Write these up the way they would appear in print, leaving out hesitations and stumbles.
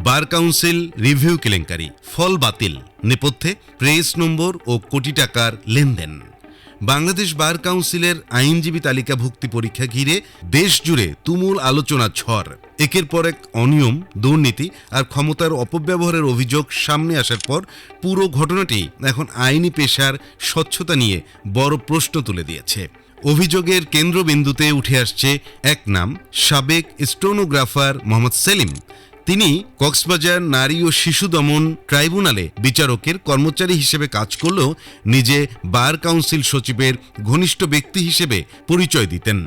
Bar council review কেলেঙ্কারি, ফল বাতিল, নেপথ্যে প্রেস নম্বর ও কোটি টাকার লেনদেন। বাংলাদেশ বার কাউন্সিলের আইনজীবী তালিকাভুক্তি পরীক্ষা ঘিরে দেশ জুড়ে তুমুল আলোচনা ঝড়। একের পর এক অনিয়ম, দুর্নীতি আর ক্ষমতার অপব্যবহারের অভিযোগ সামনে আসার পর পুরো ঘটনাটি এখন আইনি পেশার স্বচ্ছতা নিয়ে বড় প্রশ্ন তুলে দিয়েছে। অভিযোগের কেন্দ্রবিন্দুতে উঠে আসছে এক নাম, সাবেক স্টেনোগ্রাফার মোহাম্মদ সেলিম। তিনি কক্সবাজার নারী ও শিশু দমন ট্রাইব্যুনালে বিচারকের কর্মচারী হিসেবে কাজ করলেও নিজে বার কাউন্সিল সচিবের ঘনিষ্ঠ ব্যক্তি হিসেবে পরিচয় দিতেন।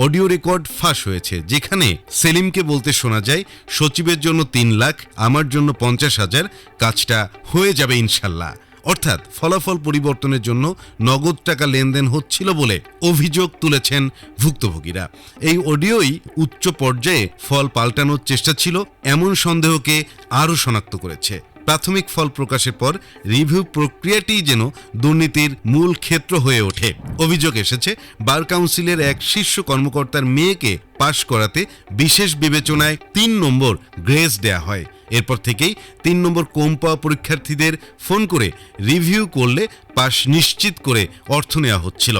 অডিও রেকর্ড ফাঁস হয়েছে, যেখানে সেলিমকে বলতে শোনা যায়, সচিবের জন্য ৩ লাখ, আমার জন্য ৫০,০০০, কাজটা হয়ে যাবে ইনশাল্লাহ। অর্থাৎ ফলাফল পরিবর্তনের জন্য নগদ টাকা লেনদেন হচ্ছিল বলে অভিযোগ তুলেছেন ভুক্তভোগীরা। এই অডিওই উচ্চ পর্যায়ে ফল পাল্টানোর চেষ্টা ছিল এমন সন্দেহকে আরও শনাক্ত করেছে। প্রাথমিক ফল প্রকাশের পর রিভিউ প্রক্রিয়াটি যেন দুর্নীতির মূল ক্ষেত্র হয়ে ওঠে। অভিযোগ এসেছে বার কাউন্সিলের এক শীর্ষ কর্মকর্তার মেয়েকে পাশ করাতে বিশেষ বিবেচনায় ৩ নম্বর গ্রেস দেয়া হয়। এরপর থেকেই ৩ নম্বর কম পাওয়া পরীক্ষার্থীদের ফোন করে রিভিউ করলে পাশ নিশ্চিত করে অর্থ নেওয়া হচ্ছিল।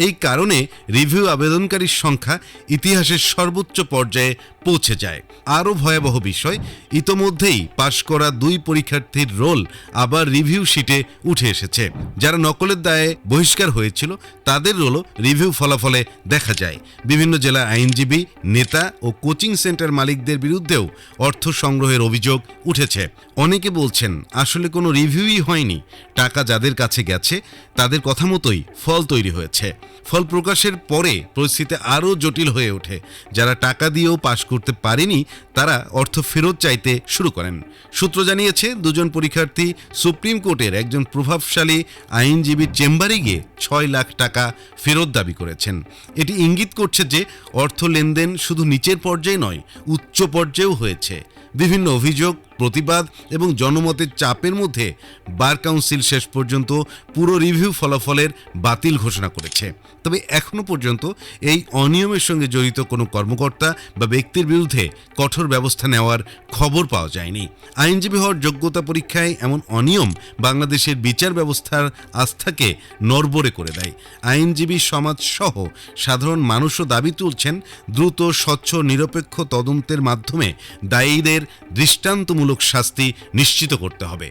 এই কারণে রিভিউ আবেদনকারীর সংখ্যা ইতিহাসের সর্বোচ্চ পর্যায়ে পৌঁছে যায়। আরও ভয়াবহ বিষয়, ইতোমধ্যেই পাশ করা 2 পরীক্ষার্থীর রোল আবার রিভিউ শিটে উঠে এসেছে। যারা নকলের দায়ে বহিষ্কার হয়েছিল তাদের রোলও রিভিউ ফলাফলে দেখা যায়। বিভিন্ন জেলা আইনজীবী, নেতা ও কোচিং সেন্টার মালিকদের বিরুদ্ধেও অর্থ সংগ্রহের অভিযোগ উঠেছে। অনেকে বলছেন আসলে কোনো রিভিউই হয়নি, টাকা যাদের কাছে গেছে তাদের কথা মতোই ফল তৈরি হয়েছে। ফল প্রকাশের পরে পরিস্থিতি আরও জটিল হয়ে ওঠে। যারা টাকা দিয়েও পাশ করতে পারেনি তারা অর্থ ফেরত চাইতে শুরু করেন। সূত্র জানিয়েছে, 2 জন পরীক্ষার্থী সুপ্রিম কোর্টের একজন প্রভাবশালী আইনজীবীর চেম্বারে গিয়ে 6 লাখ টাকা ফেরত দাবি করেছেন। এটি ইঙ্গিত করছে যে অর্থ লেনদেন শুধু নিচের পর্যায়ে নয়, উচ্চ পর্যায়েও হয়েছে। বিভিন্ন অভিযোগ, প্রতিবাদ এবং জনমতের চাপের মধ্যে বার কাউন্সিল শেষ পর্যন্ত পুরো রিভিউ ফলাফলের বাতিল ঘোষণা করেছে। তবে এখনো পর্যন্ত এই অনিয়মের সঙ্গে জড়িত কোনো কর্মকর্তা বা ব্যক্তির বিরুদ্ধে কঠোর ব্যবস্থা নেওয়ার খবর পাওয়া যায়নি। আইনজীবী হওয়ার যোগ্যতা পরীক্ষায় এমন অনিয়ম বাংলাদেশের বিচার ব্যবস্থার আস্থাকে নড়বড়ে করে দেয়। আইনজীবী সমাজ সহ সাধারণ মানুষও দাবি তুলছেন, দ্রুত, স্বচ্ছ, নিরপেক্ষ তদন্তের মাধ্যমে দায়ীদের দৃষ্টান্তমূলক শাস্তি নিশ্চিত করতে হবে।